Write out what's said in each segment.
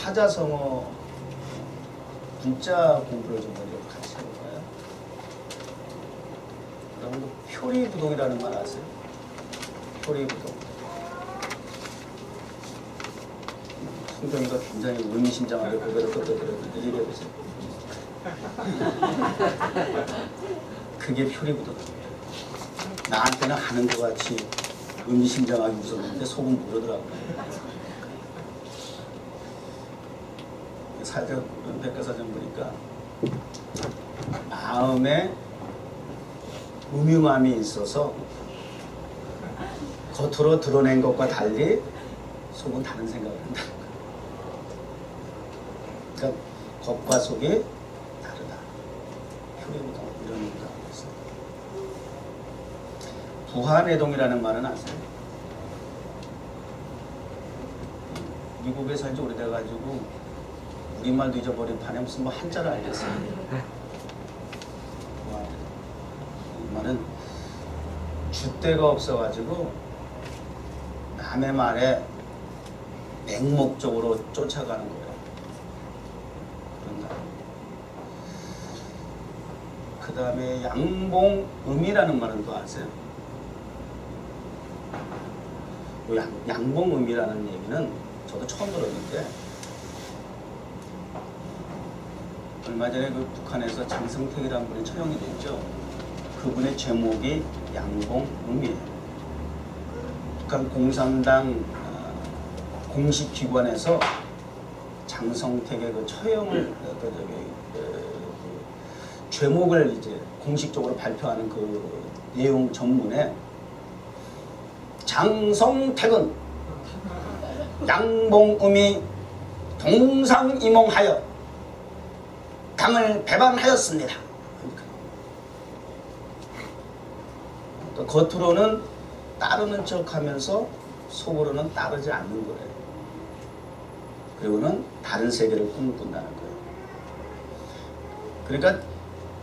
사자성어 문자 공부를 좀 먼저 같이 해볼까요? 여러분 표리부동이라는 말 아세요? 표리부동. 송정이가 굉장히 의미심장하게 고개를 끄덕거리는데 얘기해보세요. 그게 표리부동입니다. 나한테는 하는 것 같이 의미심장하게 웃었는데 속은 모르더라고요. 사전 백과사전 보니까 마음에 음흉함이 있어서 겉으로 드러낸 것과 달리 속은 다른 생각을 한다는 거예요. 그러니까 겉과 속이 다르다. 표리부동 이런 얘기가 하고 있어요. 부하내동이라는 말은 아세요? 미국에 산지 오래돼가지고 우리말도 잊어버린 판에 무슨 뭐 한자를 알겠어요. 이 말은 줏대가 없어가지고 남의 말에 맹목적으로 쫓아가는 거예요. 그런다. 그 다음에 양봉음이라는 말은 또 아세요? 양봉음이라는 얘기는 저도 처음 들었는데 얼마 전에 그 북한에서 장성택이라는 분이 처형이 됐죠. 그분의 제목이 양봉음이에요. 북한 공산당 공식 기관에서 장성택의 그 처형을 죄목을 이제 공식적으로 발표하는 그 내용 전문에 장성택은 양봉음이 동상이몽하여 당을 배반하였습니다. 그러니까 겉으로는 따르는 척하면서 속으로는 따르지 않는 거예요. 그리고는 다른 세계를 꿈꾼다는 거예요. 그러니까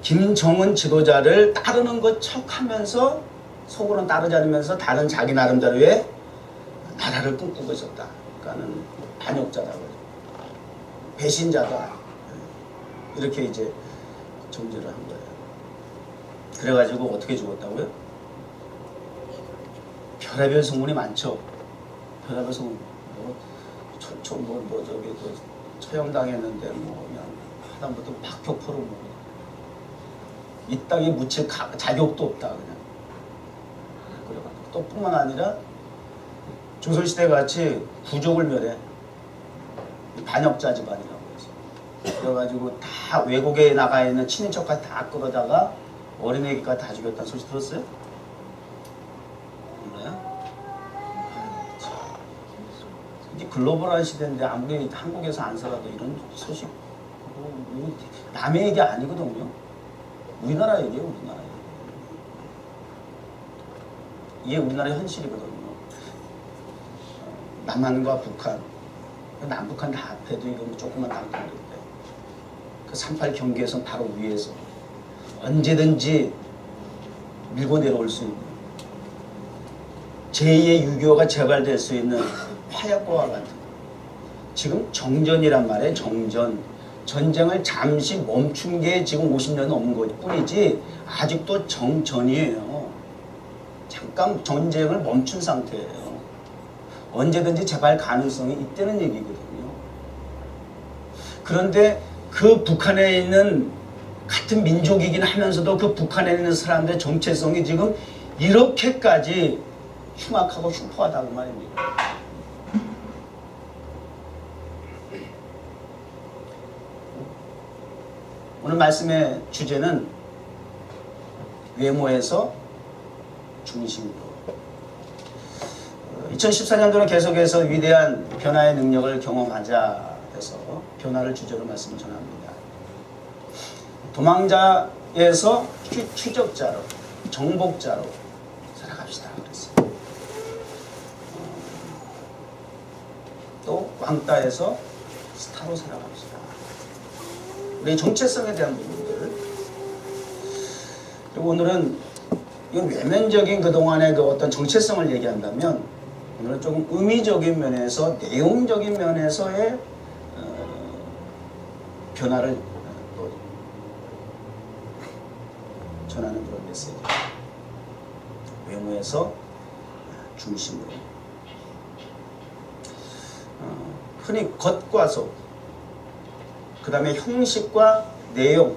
김정은 지도자를 따르는 것 척하면서 속으로는 따르지 않으면서 다른 자기 나름대로의 나라를 꿈꾸고 있었다. 그러니까는 반역자라고 그래요. 배신자다. 이렇게 이제 정죄를 한 거예요. 그래가지고 어떻게 죽었다고요? 별의별 성문이 많죠. 별의별 성문. 저기 처형당했는데 뭐 그냥 하다못해 박격포로 뭐 이 땅에 묻힐 자격도 없다 그냥. 그래가지고 또 뿐만 아니라 조선시대 같이 부족을 멸해. 반역자 집안이라고 해서. 그래가지고 다 외국에 나가 있는 친인척까지 다 끌어다가 어린애기까지 다 죽였다는 소식 들었어요? 몰라요? 이제 글로벌한 시대인데 아무리 한국에서 안 살아도 이런 소식 남의 얘기 아니거든요. 우리나라 얘기예요, 우리나라 얘기. 이게 우리나라의 현실이거든요. 남한과 북한, 남북한 다 앞에도 이거 조그만 땅덩어리인데 그 38 경계선 바로 위에서 언제든지 밀고 내려올 수 있는 제2의 6.25가 재발될 수 있는 화약고와 같은 지금 정전이란 말이에요. 정전. 전쟁을 잠시 멈춘 게 지금 50년 넘은 것 뿐이지 아직도 정전이에요. 잠깐 전쟁을 멈춘 상태예요. 언제든지 재발 가능성이 있다는 얘기거든요. 그런데 그 북한에 있는 같은 민족이긴 하면서도 그 북한에 있는 사람들의 정체성이 지금 이렇게까지 흉악하고 흉포하다고 말입니다. 오늘 말씀의 주제는 외모에서 중심으로. 2014년도는 계속해서 위대한 변화의 능력을 경험하자 해서 변화를 주제로 말씀을 전합니다. 도망자에서 추적자로, 정복자로 살아갑시다. 그랬어요. 또 왕따에서 스타로 살아갑시다. 우리 정체성에 대한 부분들. 그리고 오늘은 이 외면적인 그동안의 그 어떤 정체성을 얘기한다면 오늘은 조금 의미적인 면에서 내용적인 면에서의 변화를 또 전하는 그런 메시지. 외모에서 중심으로. 흔히 겉과 속, 그 다음에 형식과 내용,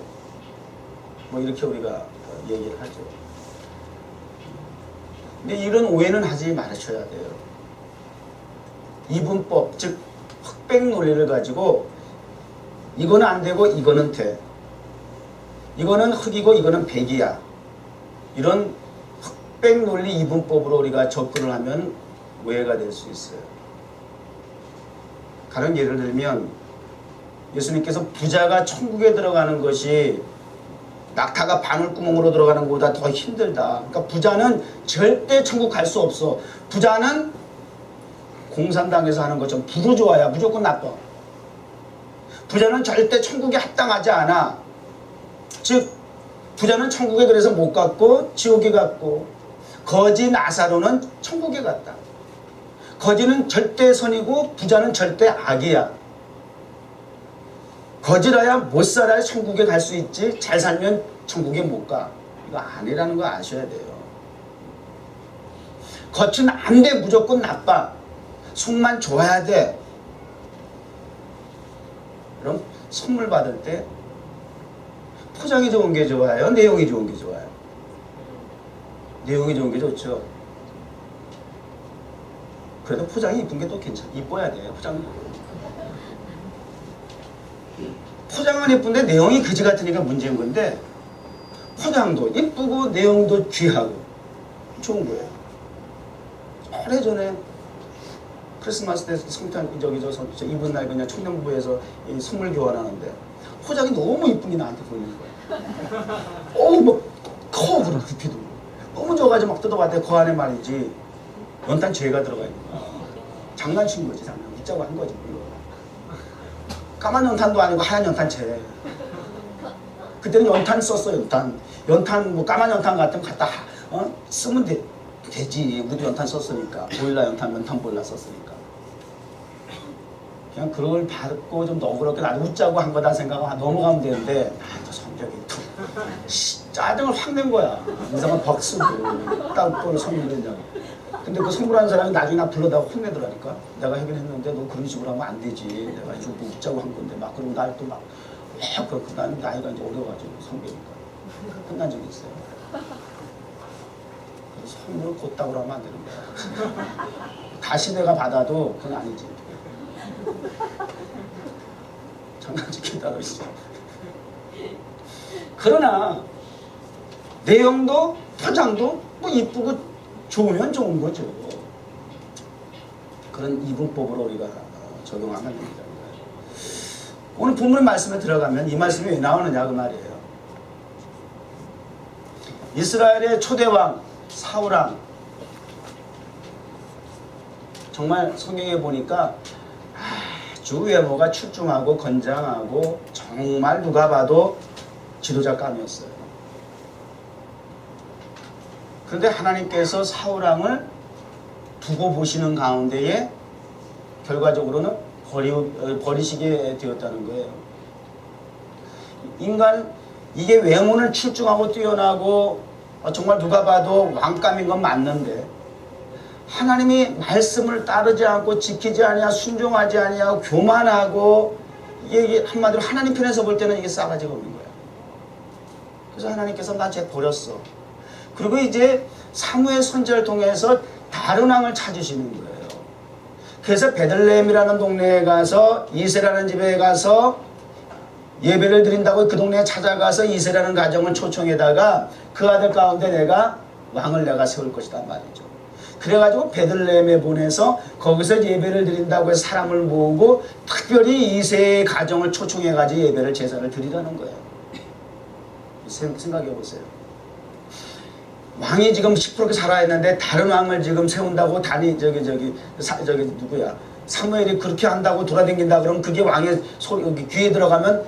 뭐 이렇게 우리가 얘기를 하죠. 근데 이런 오해는 하지 말으셔야 돼요. 이분법, 즉 흑백 논리를 가지고 이거는 안 되고 이거는 돼. 이거는 흑이고 이거는 백이야. 이런 흑백 논리 이분법으로 우리가 접근을 하면 오해가 될 수 있어요. 다른 예를 들면 예수님께서 부자가 천국에 들어가는 것이 낙타가 바늘구멍으로 들어가는 것보다 더 힘들다. 그러니까 부자는 절대 천국 갈 수 없어. 부자는 공산당에서 하는 것처럼 부르주아야. 무조건 나빠. 부자는 절대 천국에 합당하지 않아. 즉 부자는 천국에 그래서 못 갔고 지옥에 갔고, 거지 나사로는 천국에 갔다. 거지는 절대 선이고 부자는 절대 악이야. 거지라야 못 살아야 천국에 갈 수 있지, 잘 살면 천국에 못 가. 이거 아니라는 거 아셔야 돼요. 겉은 안 돼. 무조건 나빠. 속만 좋아야 돼. 그럼 선물 받을 때 포장이 좋은 게 좋아요? 내용이 좋은 게 좋아요? 내용이 좋은 게 좋죠. 그래도 포장이 이쁜 게 또 괜찮아. 이뻐야 돼요. 포장은 예쁜데 내용이 그지 같으니까 문제인 건데, 포장도 이쁘고 내용도 귀하고 좋은 거예요. 오래전에 크리스마스 때 성탄 이분 날 그냥 청년부에서 선물 교환하는데 포장이 너무 이쁜 게 나한테 보이는 거야. 어우 뭐 커 그런 부피도 너무 좋아가지고 막 뜯어봤더니 그 안에 말이지 연탄 죄가 들어가 있는 거야. 장난친 거지. 장난 웃자고 한 거지. 까만 연탄도 아니고 하얀 연탄채. 그때는 연탄 썼어. 연탄 뭐 까만 연탄 같은 거 갖다 쓰면 되지. 우리도 연탄 썼으니까. 보일러 연탄 보일러 썼으니까. 그냥 그걸 받고 좀 너그럽게 나도 웃자고 한 거다 생각하고 넘어가면 되는데, 또 성격이 또 짜증을 확 낸 거야. 인상은 벅 쓰고 땅볼 선물했냐고. 근데 그 선물하는 사람이 나중에 나 불러다가 혼내더라니까. 내가 하긴 했는데 너 그런 식으로 하면 안 되지. 내가 이거 뭐 웃자고 한 건데 막 그러고 날 또 막 그렇고 나는 나이가 이제 어려가지고 성격이니까 혼난 적이 있어요. 그래서 선물을 곧다고 하면 안 되는 거야. 다시 내가 받아도 그건 아니지. 장난치기 따로 있어. 그러나 내용도 포장도 뭐 이쁘고 좋으면 좋은 거죠. 그런 이분법으로 우리가 적용하면 됩니다. 오늘 본문 말씀에 들어가면 이 말씀이 왜 나오느냐 그 말이에요. 이스라엘의 초대왕 사울왕, 정말 성경에 보니까 아주 외모가 출중하고 건장하고 정말 누가 봐도 지도자감이었어요. 그런데 하나님께서 사울왕을 두고 보시는 가운데에 결과적으로는 버리시게 되었다는 거예요. 인간, 이게 외모는 출중하고 뛰어나고 정말 누가 봐도 왕감인 건 맞는데, 하나님이 말씀을 따르지 않고 지키지 아니하고 순종하지 아니하고 교만하고, 이게 한마디로 하나님 편에서 볼 때는 이게 싸가지가 없는 거야. 그래서 하나님께서 나 쟤 버렸어. 그리고 이제 사무엘 선지자를 통해서 다른 왕을 찾으시는 거예요. 그래서 베들레헴이라는 동네에 가서 이새라는 집에 가서 예배를 드린다고 그 동네에 찾아가서 이새라는 가정을 초청해다가 그 아들 가운데 내가 왕을 내가 세울 것이다 말이죠. 그래가지고 베들레헴에 보내서 거기서 예배를 드린다고 해서 사람을 모으고 특별히 이새의 가정을 초청해가지고 예배를 제사를 드리라는 거예요. 생각해 보세요. 왕이 지금 시퍼렇게 살아있는데 다른 왕을 지금 세운다고 누구야? 사무엘이 그렇게 한다고 돌아다닌다 그러면 그게 왕의 소리 귀에 들어가면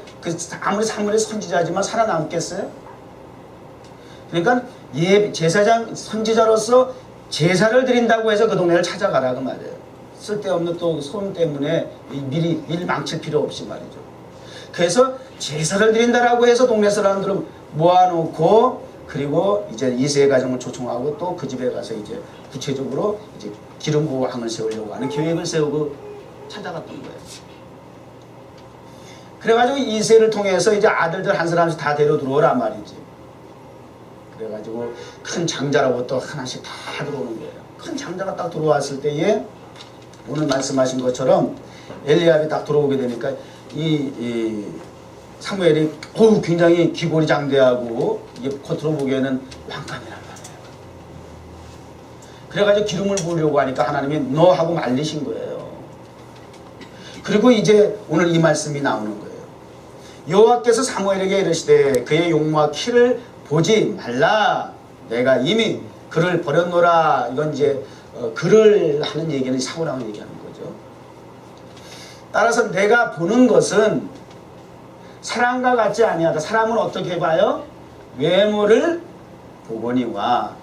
아무리 사무엘이 선지자지만 살아남겠어요? 그러니까 제사장 선지자로서 제사를 드린다고 해서 그 동네를 찾아가라 그 말이에요. 쓸데없는 또 소음 때문에 미리 일 망칠 필요 없이 말이죠. 그래서 제사를 드린다라고 해서 동네 사람들을 모아놓고 그리고 이제 이세 가정을 초청하고 또 그 집에 가서 이제 구체적으로 이제 기름 부어 왕을 세우려고 하는 계획을 세우고 찾아갔던 거예요. 그래가지고 이세를 통해서 이제 아들들 한 사람씩 다 데려 들어오란 말이지. 그래가지고 큰 장자로부터 하나씩 다 들어오는 거예요. 큰 장자가 딱 들어왔을 때에 오늘 말씀하신 것처럼 엘리압이 딱 들어오게 되니까 이 사무엘이 굉장히 귀골이 장대하고 이게 겉으로 보기에는 왕감이란 말이에요. 그래가지고 기름을 부으려고 하니까 하나님이 너 하고 말리신 거예요. 그리고 이제 오늘 이 말씀이 나오는 거예요. 여호와께서 사무엘에게 이르시되 그의 용모와 키를 보지 말라. 내가 이미 그를 버렸노라. 이건 이제 그를 하는 얘기는 사울왕을 얘기하는 거죠. 따라서 내가 보는 것은 사람과 같지 아니하다. 사람은 어떻게 봐요? 외모를 보거니와.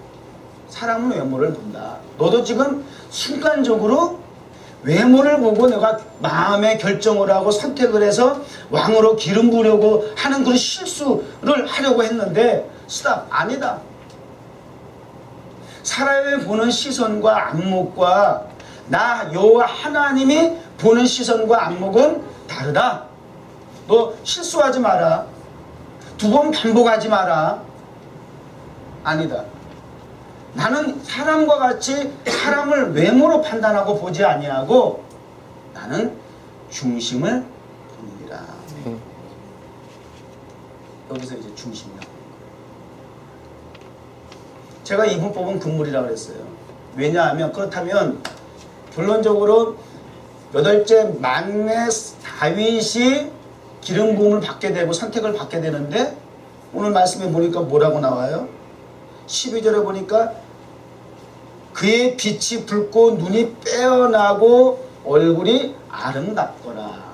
사람은 외모를 본다. 너도 지금 순간적으로 외모를 보고 내가 마음의 결정을 하고 선택을 해서 왕으로 기름 부으려고 하는 그런 실수를 하려고 했는데 스탑. 아니다. 사람이 보는 시선과 안목과 나 여호와 하나님이 보는 시선과 안목은 다르다. 너 실수하지 마라. 두 번 반복하지 마라. 아니다. 나는 사람과 같이 사람을 외모로 판단하고 보지 아니하고 나는 중심을 보느니라. 여기서 이제 중심이 나오는 거예요. 제가 이 문법은 금물이라고 그랬어요. 왜냐하면 그렇다면 결론적으로 8째 막내 다윗이 기름 부음을 받게 되고 선택을 받게 되는데 오늘 말씀에 보니까 뭐라고 나와요? 12절에 보니까 그의 빛이 붉고 눈이 빼어나고 얼굴이 아름답더라.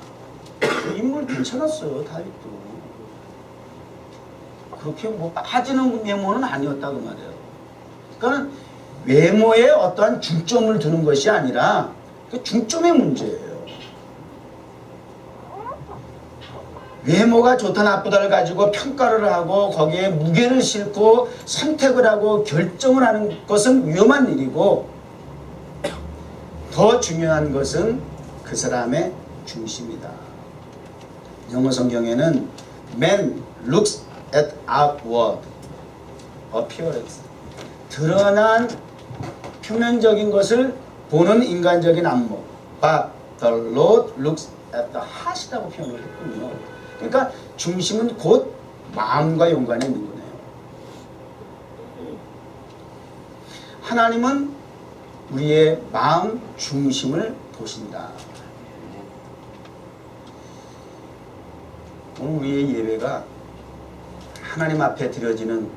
인물 괜찮았어요. 다윗도. 그렇게 뭐 빠지는 외모는 아니었다 그 말이에요. 그러니까 외모에 어떠한 중점을 두는 것이 아니라 중점의 문제예요. 외모가 좋다 나쁘다를 가지고 평가를 하고 거기에 무게를 싣고 선택을 하고 결정을 하는 것은 위험한 일이고 더 중요한 것은 그 사람의 중심이다. 영어 성경에는 Man looks at outward appearance. 드러난 표면적인 것을 보는 인간적인 안목. But the Lord looks at the heart이라고 표현을 했군요. 그러니까 중심은 곧 마음과 연관이 있는 거네요. 하나님은 우리의 마음 중심을 보신다. 오늘 우리의 예배가 하나님 앞에 드려지는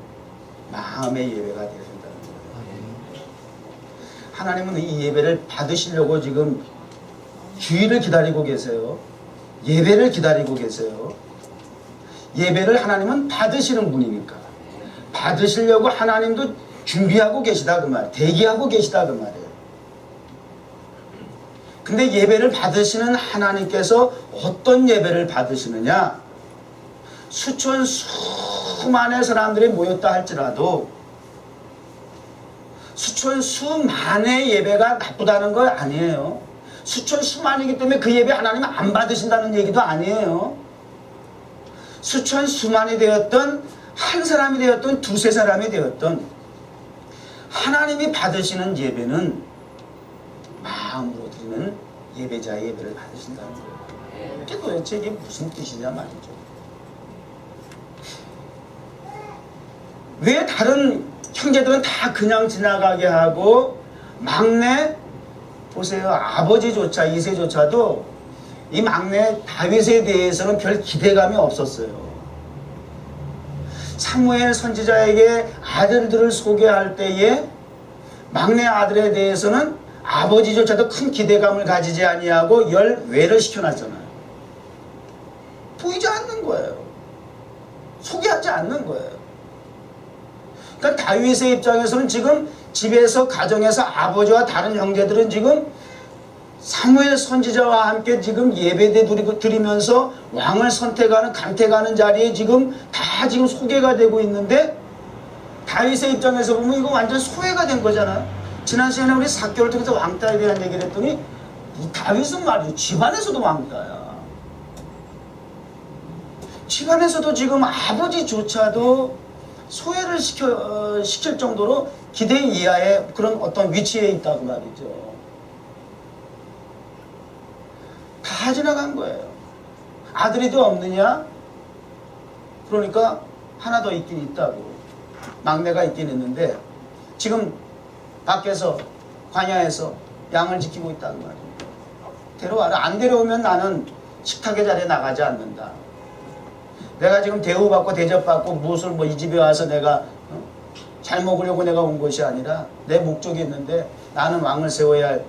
마음의 예배가 되어야 된다는 거예요. 하나님은 이 예배를 받으시려고 지금 주일을 기다리고 계세요. 예배를 기다리고 계세요. 예배를 하나님은 받으시는 분이니까 받으시려고 하나님도 준비하고 계시다 그 말, 대기하고 계시다 그 말이에요. 근데 예배를 받으시는 하나님께서 어떤 예배를 받으시느냐? 수천 수만의 사람들이 모였다 할지라도 수천 수만의 예배가 나쁘다는 거 아니에요. 수천 수만이기 때문에 그 예배 하나님 안 받으신다는 얘기도 아니에요. 수천 수만이 되었던 한 사람이 되었던 두세 사람이 되었던 하나님이 받으시는 예배는 마음으로 드리는 예배자의 예배를 받으신다는 거예요. 이게 도대체 이게 무슨 뜻이냐 말이죠. 왜 다른 형제들은 다 그냥 지나가게 하고 막내 보세요. 아버지조차 이세조차도 이 막내 다윗에 대해서는 별 기대감이 없었어요. 사무엘 선지자에게 아들들을 소개할 때에 막내 아들에 대해서는 아버지조차도 큰 기대감을 가지지 아니하고 열외를 시켜놨잖아요. 보이지 않는 거예요. 소개하지 않는 거예요. 그러니까 다윗의 입장에서는 지금 집에서 가정에서 아버지와 다른 형제들은 지금 사무엘 선지자와 함께 지금 예배대 드리면서 왕을 선택하는 간택하는 자리에 지금 다 지금 소개가 되고 있는데 다윗의 입장에서 보면 이거 완전 소외가 된 거잖아요. 지난 시간에 우리 사개월 통해서 왕따에 대한 얘기를 했더니 이 다윗은 말이죠. 집안에서도 왕따야. 집안에서도 지금 아버지조차도 소외를 시킬 정도로 기대 이하의 그런 어떤 위치에 있다고 말이죠. 다 지나간 거예요. 아들이도 없느냐? 그러니까 하나 더 있긴 있다고. 막내가 있긴 있는데 지금 밖에서 관야에서 양을 지키고 있다는 말이에요. 데려와라. 안 데려오면 나는 식탁의 자리에 나가지 않는다. 내가 지금 대우받고 대접받고 무엇을 뭐 이 집에 와서 내가 잘 먹으려고 내가 온 것이 아니라 내 목적이 있는데 나는 왕을 세워야 할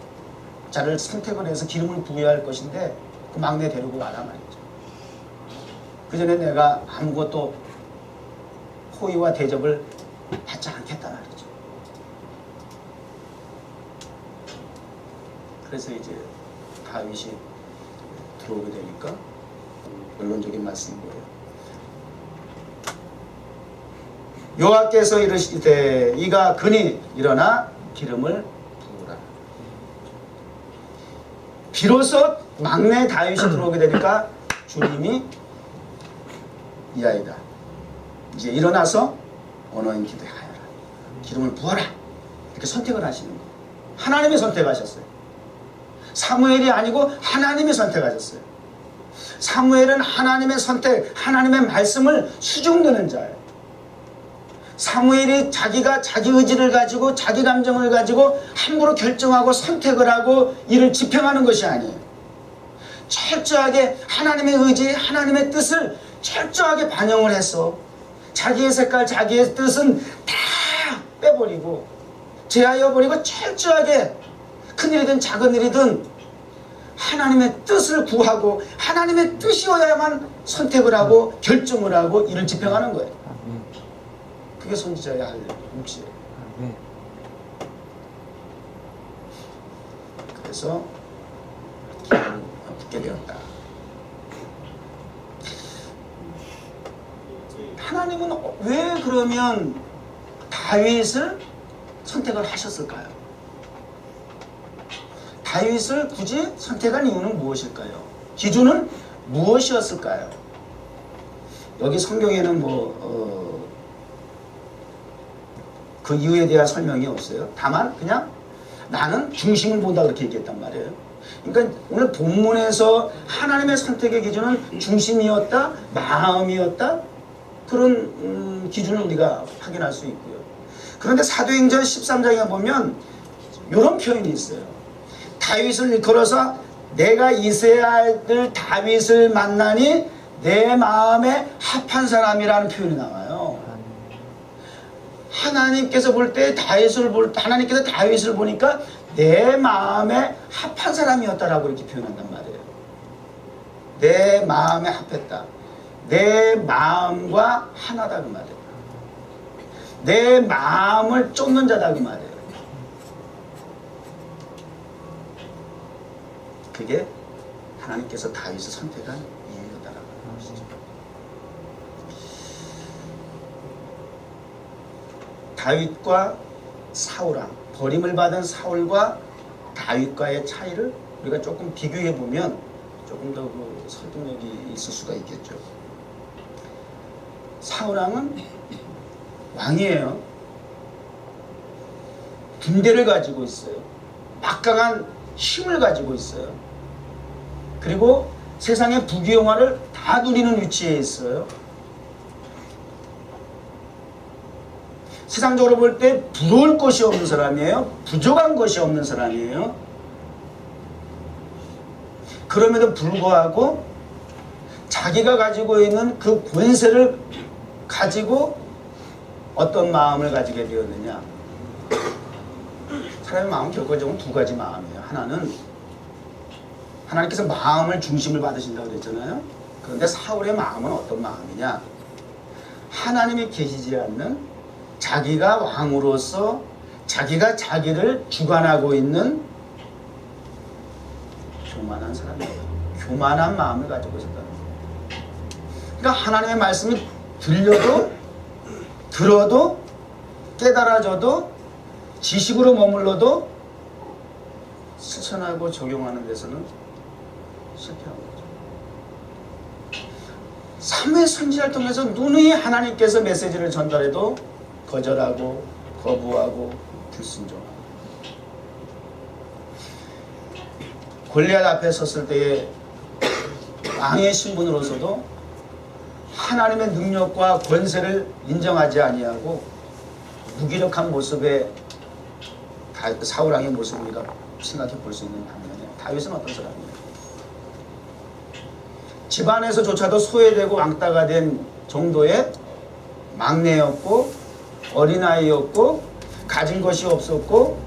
자를 선택을 해서 기름을 부어야 할 것인데 그 막내 데리고 와라 말이죠. 그 전에 내가 아무것도 호의와 대접을 받지 않겠다 말이죠. 그래서 이제 다윗이 들어오게 되니까 원론적인 말씀인 거예요. 여호와께서 이르시되 이가 그니 일어나 기름을 부으라. 비로소 막내 다윗이 들어오게 되니까 주님이 이아이다. 이제 일어나서 언어인 기도하여라. 기름을 부어라. 이렇게 선택을 하시는 거예요. 하나님이 선택하셨어요. 사무엘이 아니고 하나님이 선택하셨어요. 사무엘은 하나님의 선택, 하나님의 말씀을 수중드는 자예요. 사무엘이 자기가 자기 의지를 가지고 자기 감정을 가지고 함부로 결정하고 선택을 하고 이를 집행하는 것이 아니에요. 철저하게 하나님의 의지, 하나님의 뜻을 철저하게 반영을 해서 자기의 색깔, 자기의 뜻은 다 빼버리고 제하여버리고 철저하게 큰일이든 작은 일이든 하나님의 뜻을 구하고 하나님의 뜻이어야만 선택을 하고 결정을 하고 이를 집행하는 거예요. 그게 선지자의 할 몫이에요. 그래서 기름을 붓게 되었다. 하나님은 왜 그러면 다윗을 선택을 하셨을까요? 다윗을 굳이 선택한 이유는 무엇일까요? 기준은 무엇이었을까요? 여기 성경에는 그 이유에 대한 설명이 없어요. 다만 그냥 나는 중심을 본다 그렇게 얘기했단 말이에요. 그러니까 오늘 본문에서 하나님의 선택의 기준은 중심이었다, 마음이었다, 그런 기준을 우리가 확인할 수 있고요. 그런데 사도행전 13장에 보면 이런 표현이 있어요. 다윗을 일컬어서 내가 이세의 아들 다윗을 만나니 내 마음에 합한 사람이라는 표현이 나와요. 하나님께서 볼 때 하나님께서 다윗을 보니까 내 마음에 합한 사람이었다라고 이렇게 표현한단 말이에요. 내 마음에 합했다. 내 마음과 하나다 그 말이에요. 내 마음을 쫓는 자다 그 말이에요. 그게 하나님께서 다윗을 선택한 이유였다라고 하는 것이죠. 다윗과 사울왕, 버림을 받은 사울과 다윗과의 차이를 우리가 조금 비교해 보면 조금 더 그 설득력이 있을 수가 있겠죠. 사울왕은 왕이에요. 군대를 가지고 있어요. 막강한 힘을 가지고 있어요. 그리고 세상의 부귀영화를 다 누리는 위치에 있어요. 세상적으로 볼 때 부러울 것이 없는 사람이에요. 부족한 것이 없는 사람이에요. 그럼에도 불구하고 자기가 가지고 있는 그 권세를 가지고 어떤 마음을 가지게 되었느냐. 사람의 마음은 결과적으로 두 가지 마음이에요. 하나는 하나님께서 마음을 중심을 받으신다고 그랬잖아요. 그런데 사울의 마음은 어떤 마음이냐. 하나님이 계시지 않는 자기가 왕으로서 자기가 자기를 주관하고 있는 교만한 사람이에요. 교만한 마음을 가지고 있었다는 거예요. 그러니까 하나님의 말씀이 들어도 깨달아져도 지식으로 머물러도 실천하고 적용하는 데서는 실패한 거죠. 삼회 선지자를 통해서 누누이 하나님께서 메시지를 전달해도 거절하고 거부하고 불순종하고, 골리앗 앞에 섰을 때에 왕의 신분으로서도 하나님의 능력과 권세를 인정하지 아니하고 무기력한 모습의 사울왕의 모습을 우리가 생각해 볼 수 있는 반면에, 다윗은 어떤 사람이에요? 집안에서조차도 소외되고 왕따가 된 정도의 막내였고 어린아이였고 가진 것이 없었고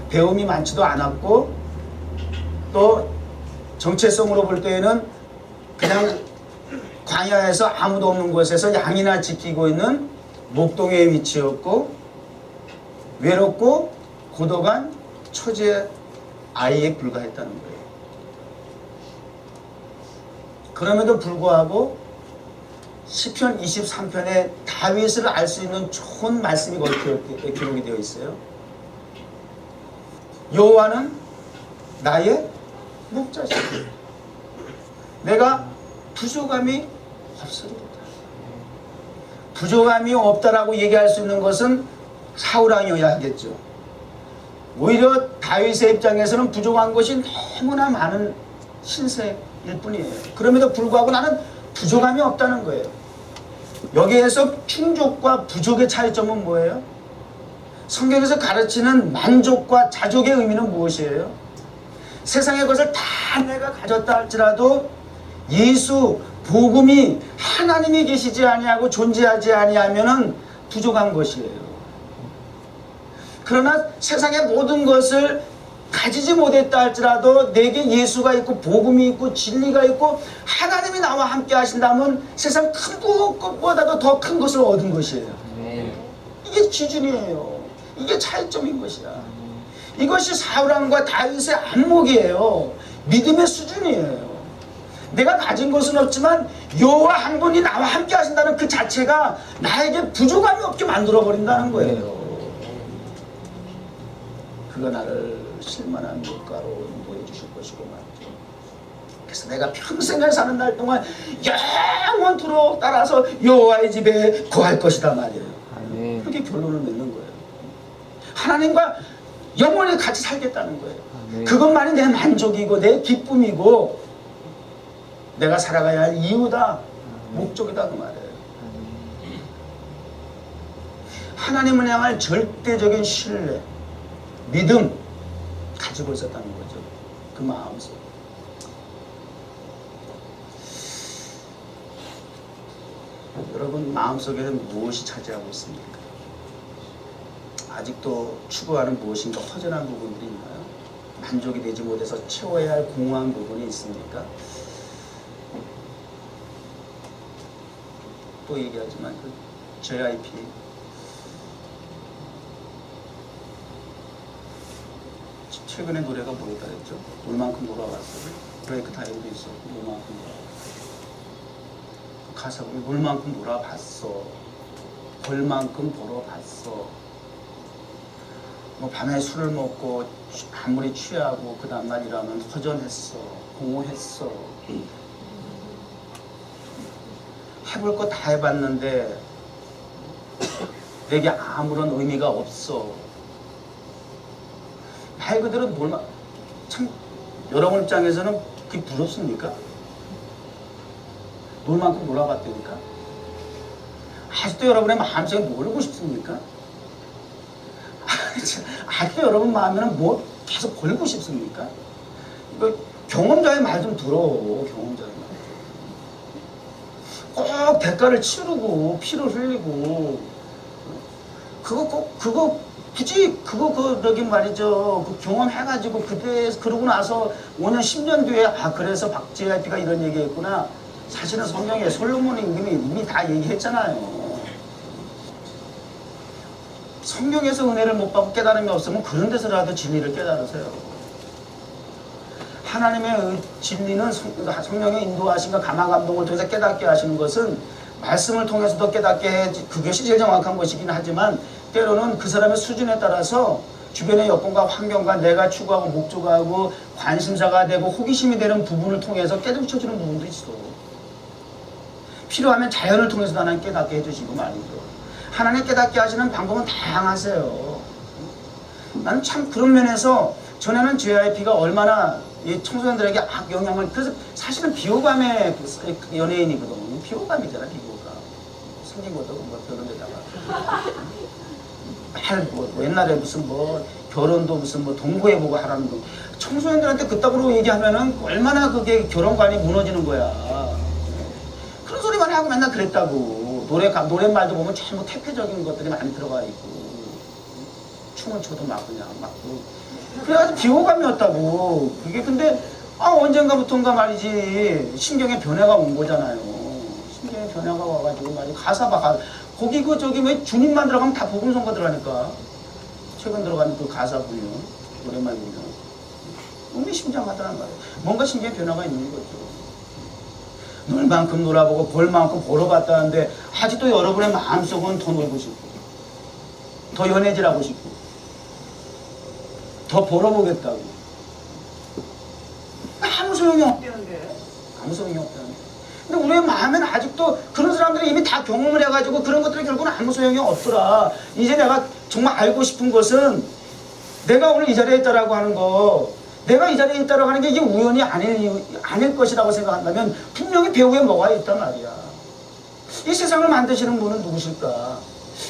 배움이 많지도 않았고, 또 정체성으로 볼 때에는 그냥 광야에서 아무도 없는 곳에서 양이나 지키고 있는 목동의 위치였고, 외롭고 고독한 처지의 아이에 불과했다는 거예요. 그럼에도 불구하고 시편 23편에 다윗을 알 수 있는 좋은 말씀이 거기 기록이 되어 있어요. 여호와는 나의 목자시다. 내가 부족함이 없으리로다. 부족함이 없다라고 얘기할 수 있는 것은 사울왕이어야 하겠죠. 오히려 다윗의 입장에서는 부족한 것이 너무나 많은 신세일 뿐이에요. 그럼에도 불구하고 나는 부족함이 없다는 거예요. 여기에서 충족과 부족의 차이점은 뭐예요? 성경에서 가르치는 만족과 자족의 의미는 무엇이에요? 세상의 것을 다 내가 가졌다 할지라도 예수, 복음이 하나님이 계시지 아니하고 존재하지 아니하면은 부족한 것이에요. 그러나 세상의 모든 것을 가지지 못했다 할지라도 내게 예수가 있고 복음이 있고 진리가 있고 하나님이 나와 함께 하신다면 세상 큰 것보다도 더 큰 것을 얻은 것이에요. 이게 기준이에요. 이게 차이점인 것이야. 이것이 사울왕과 다윗의 안목이에요. 믿음의 수준이에요. 내가 가진 것은 없지만 여호와 한 분이 나와 함께 하신다는 그 자체가 나에게 부족함이 없게 만들어버린다는 거예요. 그가 나를 실만한 물가로 인도해 주실 것이고 말이죠. 그래서 내가 평생을 사는 날 동안 영원토록 따라서 여호와의 집에 거할 것이다 말이에요. 아멘. 그렇게 결론을 맺는 거예요. 하나님과 영원히 같이 살겠다는 거예요. 아멘. 그것만이 내 만족이고 내 기쁨이고 내가 살아가야 할 이유다, 목적이다 그 말이에요. 하나님을 향할 절대적인 신뢰, 믿음 가지고 있었다는 거죠. 그 마음속에. 여러분 마음속에는 무엇이 차지하고 있습니까? 아직도 추구하는 무엇인가 허전한 부분들이 있나요? 만족이 되지 못해서 채워야 할 공허한 부분이 있습니까? 또 얘기하지만 그 JYP 최근에 노래가 뭐였다 했죠? 놀만큼 놀아봤어요. 브레이크 타임도 있었고 놀만큼 놀아봤어요. 가사 보면 놀만큼 놀아봤어. 벌만큼 벌어봤어. 뭐 밤에 술을 먹고 아무리 취하고 그 다음날 일하면 허전했어. 공허했어. 해볼 거 다 해봤는데 내게 아무런 의미가 없어. 말 그대로 참 여러분 입장에서는 그게 부럽습니까? 놀 만큼 놀아봤다니까? 아직도 여러분의 마음속에 놀고 싶습니까? 아직도 여러분 마음에는 뭐 계속 걸고 싶습니까? 이거 경험자의 말 좀 들어. 경험자의 말. 꼭 대가를 치르고 피를 흘리고 그거 굳이 저기 말이죠. 그 경험해가지고 그때 그러고 나서 5년 10년 뒤에 그래서 JYP가 이런 얘기했구나. 사실은 성경에 솔로몬이 이미 다 얘기했잖아요. 성경에서 은혜를 못 받고 깨달음이 없으면 그런 데서라도 진리를 깨달으세요. 하나님의 진리는 성령의 인도하심과 감화 감동을 통해서 깨닫게 하시는 것은 말씀을 통해서도 깨닫게 해 그것이 제일 정확한 것이긴 하지만 때로는 그 사람의 수준에 따라서 주변의 여건과 환경과 내가 추구하고 목적하고 관심사가 되고 호기심이 되는 부분을 통해서 깨우쳐주는 부분도 있어. 필요하면 자연을 통해서도 하나님 깨닫게 해주시고 말이죠. 하나님 깨닫게 하시는 방법은 다양하세요. 나는 참 그런 면에서 전에는 JYP가 얼마나 이 청소년들에게 악영향을, 그래서 사실은 비호감의 연예인이거든. 비호감이잖아, 비호감. 생긴 것도 뭐 결혼에다가 뭐 옛날에 무슨 뭐 결혼도 무슨 뭐 동거해보고 하라는 거. 청소년들한테 그따구로 얘기하면은 얼마나 그게 결혼관이 무너지는 거야. 그런 소리만 하고 맨날 그랬다고. 노랫말도 보면 전부 태폐적인 것들이 많이 들어가 있고 춤을 춰도 막 그냥 막 그래가지고 비호감이었다고. 그게 근데 언젠가부턴가 말이지 신경의 변화가 온 거잖아요. 신경의 변화가 와가지고 말이지 가사가 거기 그 저기 왜 주님만 들어가면 다 복음성가 들어가니까 최근 들어가는 그 가사 보면 노래만 보면 의미심장하다는 말이에요. 뭔가 신경의 변화가 있는 거죠. 놀만큼 놀아보고 볼만큼 벌어봤다는데 아직도 여러분의 마음속은 더 놀고 싶고 더 연애질하고 싶고 더 벌어보겠다고. 아무 소용이 없다는데. 아무 소용이 없다는데. 근데 우리의 마음에는 아직도 그런 사람들이 이미 다 경험을 해가지고 그런 것들이 결국은 아무 소용이 없더라. 이제 내가 정말 알고 싶은 것은 내가 오늘 이 자리에 있다라고 하는 거, 내가 이 자리에 있다라고 하는 게 이게 우연이 아닐 것이라고 생각한다면 분명히 배후에 뭐가 있단 말이야. 이 세상을 만드시는 분은 누구실까?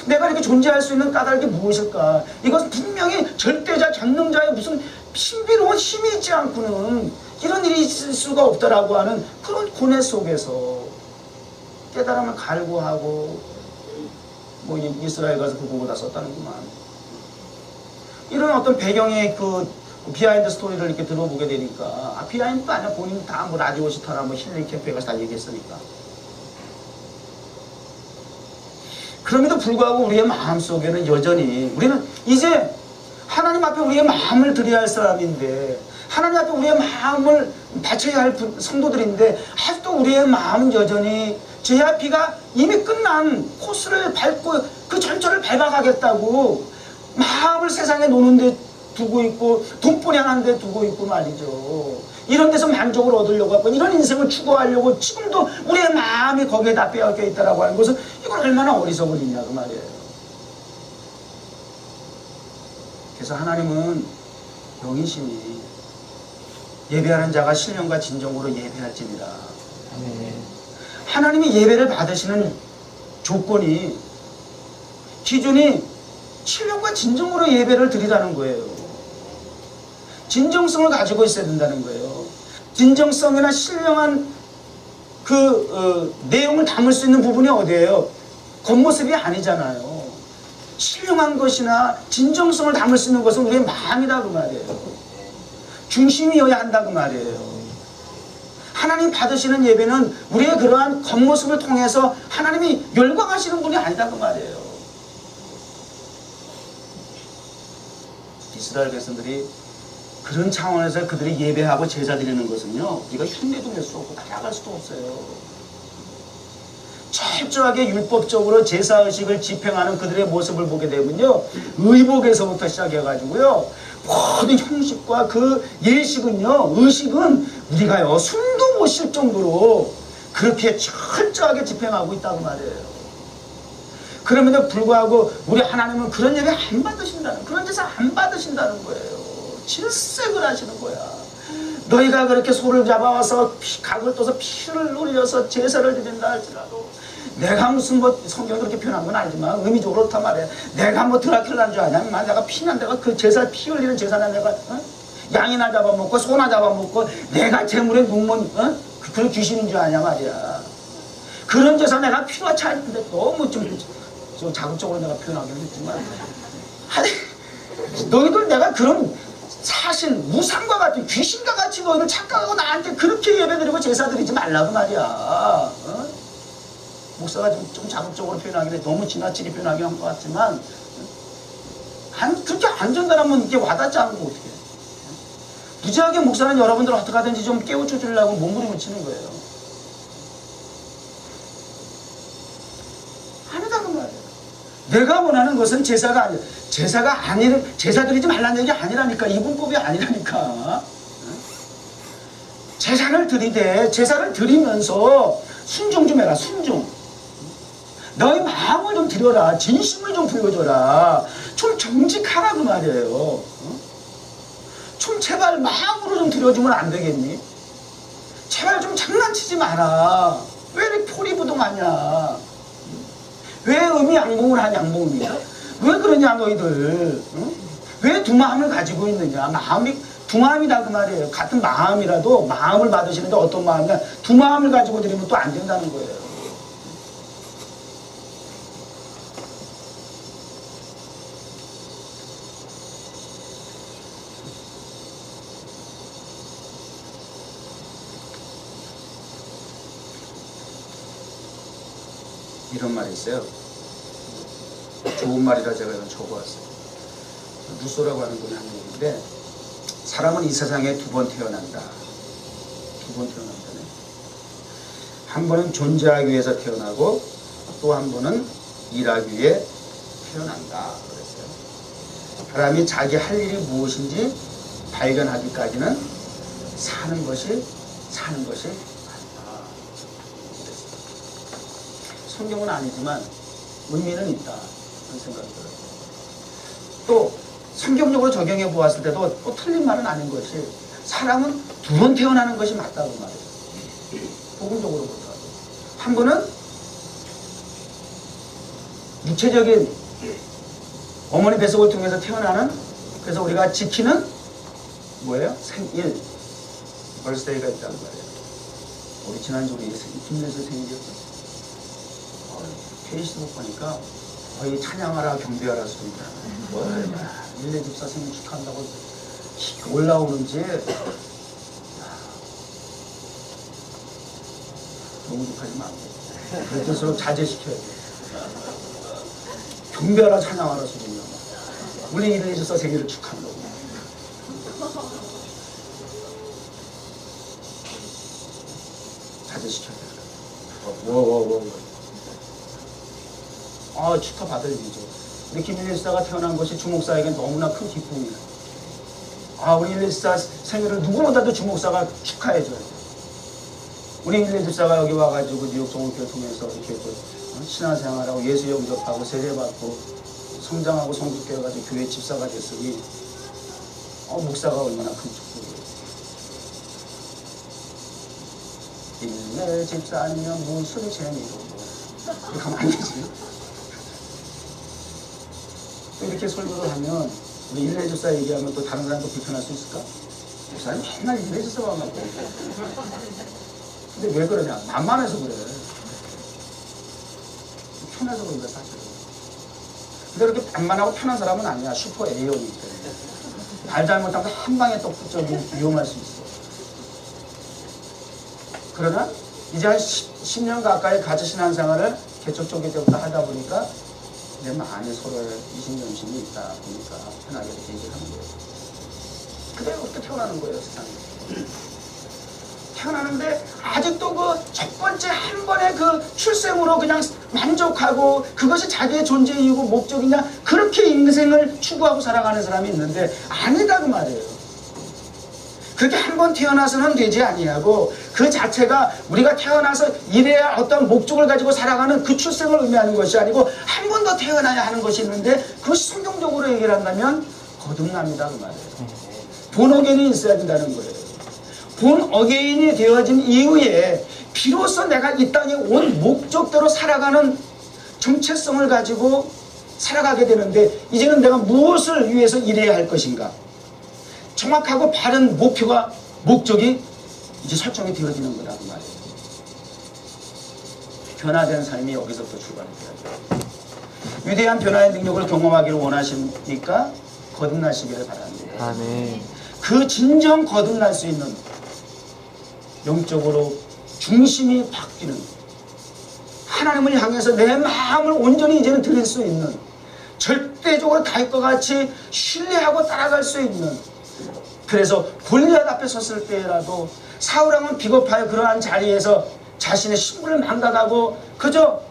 내가 이렇게 존재할 수 있는 까닭이 무엇일까? 이것은 분명히 절대자, 전능자의 무슨 신비로운 힘이 있지 않고는 이런 일이 있을 수가 없다라고 하는 그런 고뇌 속에서 깨달음을 갈구하고 뭐 이스라엘 가서 그거보다 썼다는구만. 이런 어떤 배경의 그 비하인드 스토리를 이렇게 들어보게 되니까 비하인드도 아니야. 본인 다 뭐 라디오 시타나 뭐 힐링 캠프에 가서 다 얘기했으니까. 그럼에도 불구하고 우리의 마음속에는 여전히 우리는 이제 하나님 앞에 우리의 마음을 드려야 할 사람인데 하나님 앞에 우리의 마음을 바쳐야 할 성도들인데 아직도 우리의 마음은 여전히 JYP가 이미 끝난 코스를 밟고 그 전철을 밟아가겠다고 마음을 세상에 노는 데 두고 있고 돈벌이 하는 데 두고 있고 말이죠. 이런 데서 만족을 얻으려고 하고 이런 인생을 추구하려고 지금도 우리의 마음이 거기에 다 빼앗겨 있다라고 하는 것은 이건 얼마나 어리석은 일이냐고 말이에요. 그래서 하나님은 영이시니 예배하는 자가 신령과 진정으로 예배할지니라. 하나님이 예배를 받으시는 조건이 기준이 신령과 진정으로 예배를 드리라는 거예요. 진정성을 가지고 있어야 된다는 거예요. 진정성이나 신령한 내용을 담을 수 있는 부분이 어디예요? 겉모습이 아니잖아요. 신령한 것이나 진정성을 담을 수 있는 것은 우리의 마음이다 그 말이에요. 중심이어야 한다 그 말이에요. 하나님 받으시는 예배는 우리의 그러한 겉모습을 통해서 하나님이 열광하시는 분이 아니다 그 말이에요. 이스라엘 백성들이 그런 차원에서 그들이 예배하고 제사 드리는 것은요, 우리가 흉내도 낼 수 없고 따라갈 수도 없어요. 철저하게 율법적으로 제사의식을 집행하는 그들의 모습을 보게 되면요, 의복에서부터 시작해가지고요, 모든 형식과 그 예식은요, 의식은 우리가요, 숨도 못 쉴 정도로 그렇게 철저하게 집행하고 있다고 말이에요. 그럼에도 불구하고 우리 하나님은 그런 예배 안 받으신다는, 그런 제사 안 받으신다는 거예요. 질색을 하시는 거야. 너희가 그렇게 소를 잡아와서 각을 떠서 피를 흘려서 제사를 드린다 할지라도 내가 무슨 뭐 성경이 그렇게 표현한 건 알지만 의미적으로 그렇단 말이야. 내가 뭐 드라큘라인 줄 아냐? 내가 피난 내가 그 제사 피 흘리는 제사나 내가 양이나 잡아먹고 소나 잡아먹고 내가 재물에 눈먼 그런 귀신인 줄 아냐 말이야. 그런 제사 내가 피가 차있는데 너무 좀 자극적으로 내가 표현하긴 했지만 아니 너희들 내가 그런 사실 무상과 같은 귀신과 같이 너희들 착각하고 나한테 그렇게 예배드리고 제사드리지 말라고 말이야. 목사가 좀 자극적으로 표현하기는 너무 지나치게 표현하긴 한 것 같지만 그렇게 안 전달하면 이게 와닿지 않고 어떻게 무지하게 목사는 여러분들 어떻게 하든지 좀 깨우쳐 주려고 몸부림을 치는 거예요. 아니다 그 말이에요. 내가 원하는 것은 제사가 제사 드리지 말라는 얘기 아니라니까. 이분법이 아니라니까. 제사를 드리되 제사를 드리면서 순종 좀 해라. 순종. 너의 마음을 좀 드려라. 진심을 좀 보여줘라. 좀 정직하라 그 말이에요. 좀 제발 마음으로 좀 드려주면 안 되겠니? 제발 좀 장난치지 마라. 왜 이렇게 포리부동하냐? 왜 의미양봉을 하냐? 양봉이야? 왜 그러냐 너희들? 왜 두 마음을 가지고 있느냐? 마음이 두 마음이다 그 말이에요. 같은 마음이라도 마음을 받으시는데 어떤 마음이냐? 두 마음을 가지고 드리면 또 안 된다는 거예요. 이런 말이 있어요. 좋은 말이라 제가 이건 적어왔어요. 루소라고 하는 분이 한 얘기인데, 사람은 이 세상에 두 번 태어난다. 두 번 태어난다네. 한 번은 존재하기 위해서 태어나고 또 한 번은 일하기 위해 태어난다 그랬어요. 사람이 자기 할 일이 무엇인지 발견하기까지는 사는 것이 아니다. 성경은 아니지만 의미는 있다 그런 생각이 들어요. 또 성경적으로 적용해 보았을 때도 또 틀린 말은 아닌 것이, 사람은 두 번 태어나는 것이 맞다고 말해요. 복음적으로 보더라도 한 번은 육체적인 어머니 뱃속을 통해서 태어나는, 그래서 우리가 지키는 뭐예요? 생일, 벌스데이가 있다는 말이에요. 우리 지난주 우리 김예수 생일이었죠. 페이스북 보니까 거의 찬양하라 경배하라 소리다. 일레 집사 생일 축하한다고 올라오는지 너무 욕하지 말고 그 뜻으로 자제시켜야 돼. 경배하라 찬양하라 소리냐. 우리 일레 집사 생일을 축하한다고. 자제시켜야 돼. 축하받을 일이죠. 우리 김일래 지사가 태어난 것이 주목사에겐 너무나 큰 기쁨이에요. 우리 일래 지사 생일을 누구보다도 주목사가 축하해줘야 돼요. 우리 일래 지사가 여기 와가지고 뉴욕 종교를 통해서 이렇게 신앙생활하고 예수 영접하고 세례받고 성장하고 성숙해가지고 교회 집사가 됐으니 목사가 얼마나 큰 축복이에요. 일래 집사 아니면 무슨 재미로 가만히 있지. 또 이렇게 설교를 하면 우리 일레 집사 얘기하면 또 다른 사람도 불편할 수 있을까? 목사님 맨날 일레 집사만 갖고. 근데 왜 그러냐? 만만해서 그래. 편해서 그런 거야 사실은. 근데 그렇게 만만하고 편한 사람은 아니야. 슈퍼 A형이기 때문에. 말 잘못하면 한 방에 또 위험할 수 있어. 그러나 이제 한 10년 가까이 같이 신앙생활을 개척 쪽에 때부터 하다 보니까 내 마음에 서로의 이심전심이 있다 보니까 편하게 이렇게 얘기를 하는 거예요. 그대로 그렇게 태어나는 거예요, 세상에. 태어나는데 아직도 그 첫 번째 한 번의 그 출생으로 그냥 만족하고 그것이 자기의 존재 이유고 목적이냐, 그렇게 인생을 추구하고 살아가는 사람이 있는데 아니다 그 말이에요. 그렇게 한 번 태어나서는 되지 아니하고 그 자체가 우리가 태어나서 이래야 어떤 목적을 가지고 살아가는 그 출생을 의미하는 것이 아니고 한 번 더 태어나야 하는 것이 있는데, 그것이 성경적으로 얘기를 한다면 거듭납니다 그 말이에요. 본 어게인이 있어야 된다는 거예요. 본 어게인이 되어진 이후에 비로소 내가 이 땅에 온 목적대로 살아가는 정체성을 가지고 살아가게 되는데, 이제는 내가 무엇을 위해서 일해야 할 것인가, 정확하고 바른 목적이 이제 설정이 되어지는 거라고 말이에요. 변화된 삶이 여기서부터 출발해야죠. 위대한 변화의 능력을 경험하기를 원하십니까? 거듭나시기를 바랍니다. 아멘. 그 진정 거듭날 수 있는, 영적으로 중심이 바뀌는, 하나님을 향해서 내 마음을 온전히 이제는 드릴 수 있는, 절대적으로 다윗과 같이 신뢰하고 따라갈 수 있는 그래서 골리앗 앞에 섰을 때라도 사울왕은 비겁하여 그러한 자리에서 자신의 신분을 망각하고 그저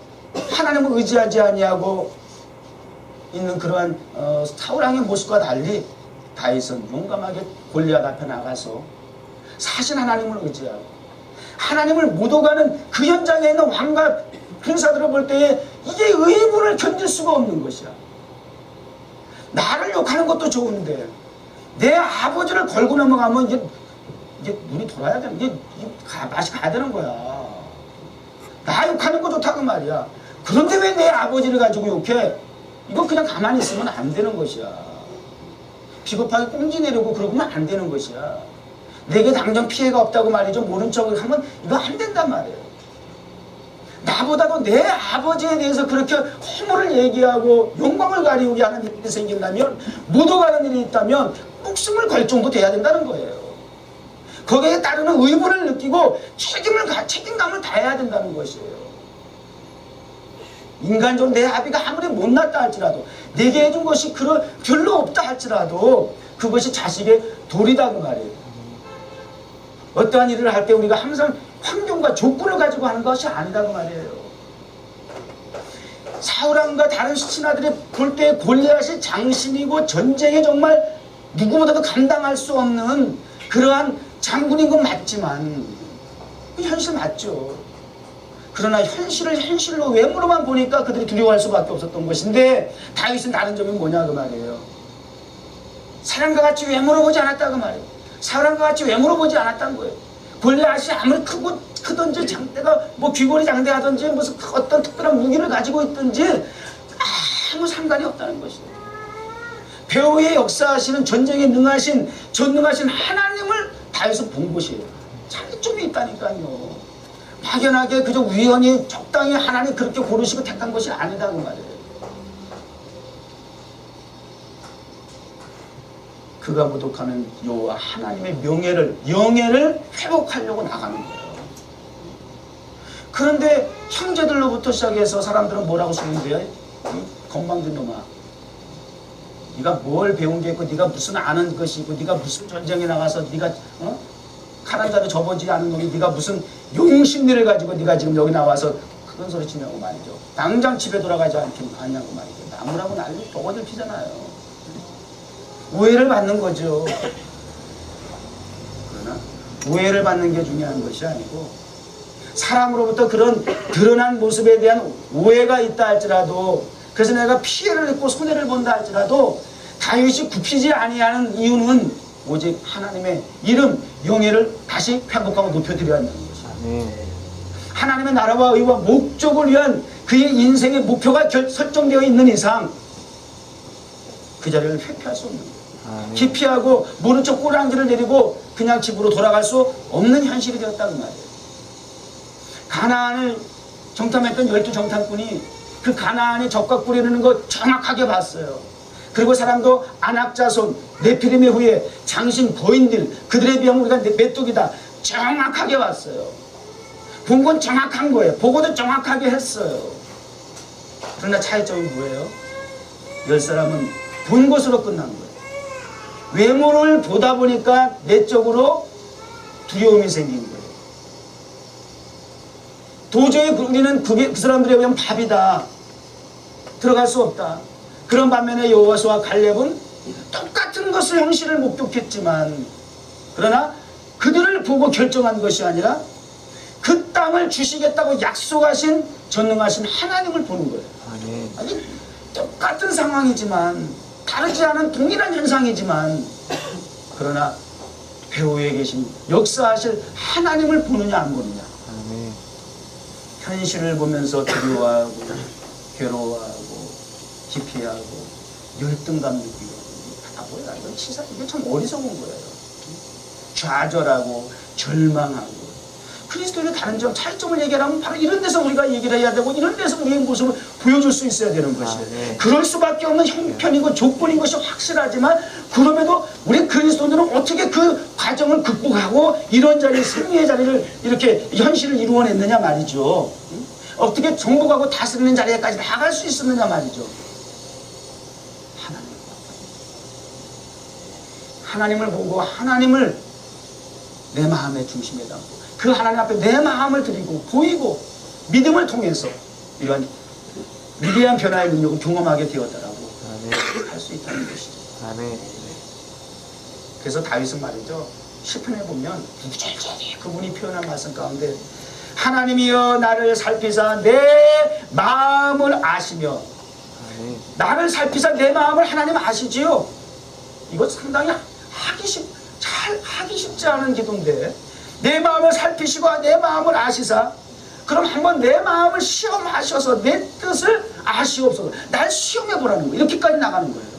하나님을 의지하지 아니하고 있는 그러한 사울왕의 모습과 달리 다윗은 용감하게 골리앗 앞에 나가서 사실 하나님을 의지하고 하나님을 못 오가는 그 현장에 있는 왕과 군사들을 볼 때에 이게 의문을 견딜 수가 없는 것이야. 나를 욕하는 것도 좋은데 내 아버지를 걸고 넘어가면 이게 눈이 돌아야 되는 이게 맛이 가야 되는 거야. 나 욕하는 거 좋다고 말이야. 그런데 왜 내 아버지를 가지고 욕해? 이거 그냥 가만히 있으면 안 되는 것이야. 비겁하게 꽁지 내려고 그러면 안 되는 것이야. 내게 당장 피해가 없다고 말이죠. 모른 척을 하면 이거 안 된단 말이에요. 나보다도 내 아버지에 대해서 그렇게 허물을 얘기하고 영광을 가리우게 하는 일이 생긴다면 묻어가는 일이 있다면 목숨을 걸 정도 돼야 된다는 거예요. 거기에 따르는 의무를 느끼고 책임감을 다해야 된다는 것이에요. 인간적으로 내 아비가 아무리 못났다 할지라도 내게 해준 것이 별로 없다 할지라도 그것이 자식의 도리다 그 말이에요. 어떠한 일을 할 때 우리가 항상 환경과 조건을 가지고 하는 것이 아니다 그 말이에요. 사울왕과 다른 신하들이 볼 때 골리앗이 장신이고 전쟁에 정말 누구보다도 감당할 수 없는 그러한 장군인 건 맞지만 현실 맞죠. 그러나 현실을 현실로 외모로만 보니까 그들이 두려워할 수밖에 없었던 것인데 다윗은 다른 점이 뭐냐 그 말이에요. 사람과 같이 외모로 보지 않았다 그 말이에요. 사람과 같이 외모로 보지 않았다는 거예요. 골리앗이 아무리 크든지 장대가 귀걸이 장대하든지 무슨 어떤 특별한 무기를 가지고 있든지 아무 상관이 없다는 것이에요. 배후에 역사하시는 전쟁에 능하신 전능하신 하나님을 다윗은 본 것이에요. 차이점이 있다니까요. 막연하게 그저 우연히 적당히 하나님 그렇게 고르시고 택한 것이 아니다 그 말이에요. 그가 모독하는 여호와 하나님의 영예를 회복하려고 나가는 거예요. 그런데 형제들로부터 시작해서 사람들은 뭐라고 쓰는데요? 건방진 놈아, 네가 뭘 배운 게 있고 네가 무슨 아는 것이 있고 네가 무슨 전쟁에 나가서 네가 칼 한 자루 접어지지 않은 놈이 네가 무슨 용심리를 가지고 네가 지금 여기 나와서 큰 소리 치냐고 말이죠. 당장 집에 돌아가지 않냐고 말이죠. 나무라고 난리 ጦ거들 피잖아요. 오해를 받는 거죠. 그러나 오해를 받는 게 중요한 것이 아니고 사람으로부터 그런 드러난 모습에 대한 오해가 있다 할지라도 그래서 내가 피해를 입고 손해를 본다 할지라도 다윗이 굽히지 아니하는 이유는 오직 하나님의 이름, 영예를 다시 회복하고 높여드려야 한다는 것이죠. 하나님의 나라와 의와 목적을 위한 그의 인생의 목표가 설정되어 있는 이상 그 자리를 회피할 수 없는 거예요. 기피하고 모른 척 꼬랑지를 내리고 그냥 집으로 돌아갈 수 없는 현실이 되었다는 말이에요. 가나안을 정탐했던 12정탐꾼이 그 가나안의 적과 꾸리는 거 정확하게 봤어요. 그리고 사람도 안악자손, 네피림의 후에 장신 거인들 그들에 비하면 우리가 메뚜기다 정확하게 봤어요. 본 건 정확한 거예요. 보고도 정확하게 했어요. 그러나 차이점이 뭐예요? 10사람은 본 것으로 끝난 거예요. 외모를 보다 보니까 내적으로 두려움이 생긴 거예요. 도저히 우리는 그 사람들에 의하면 밥이다. 들어갈 수 없다. 그런 반면에 여호수아와 갈렙은 똑같은 것을 형실을 목격했지만 그러나 그들을 보고 결정한 것이 아니라 그 땅을 주시겠다고 약속하신 전능하신 하나님을 보는 거예요. 아니 똑같은 상황이지만 다르지 않은 동일한 현상이지만 그러나 배후에 계신 역사하실 하나님을 보느냐 안 보느냐. 현실을 보면서 두려워하고 괴로워하고 기피하고 열등감 느끼고 다 뭐야 이건 치사 이게 참 어리석은 거예요. 좌절하고 절망하고 그리스도의 다른 점 차이점을 얘기하면 바로 이런 데서 우리가 얘기를 해야 되고 이런 데서 우리의 모습을 보여줄 수 있어야 되는 것이에요. 그럴 수밖에 없는 형편이고 조건인 것이 확실하지만 그럼에도 우리 그리스도인들은 어떻게 그 과정을 극복하고 이런 자리 승리의 자리를 이렇게 현실을 이루어냈느냐 말이죠. 어떻게 정복하고 다스리는 자리에까지 나갈 수 있었느냐 말이죠. 하나님을 보고 하나님을 내 마음의 중심에 담고 그 하나님 앞에 내 마음을 드리고 보이고 믿음을 통해서 이러한 위대한 변화의 능력을 경험하게 되었다라고 할 수 있다는 것이죠. 아멘. 그래서 다윗은 말이죠. 시편에 보면 구절절이 그분이 표현한 말씀 가운데 하나님이여 나를 살피사 내 마음을 아시며 아멘. 나를 살피사 내 마음을 하나님 아시지요. 이거 상당히 잘 하기 쉽지 않은 기도인데 내 마음을 살피시고 내 마음을 아시사 그럼 한번 내 마음을 시험하셔서 내 뜻을 아시옵소서. 날 시험해 보라는 거예요. 이렇게까지 나가는 거예요.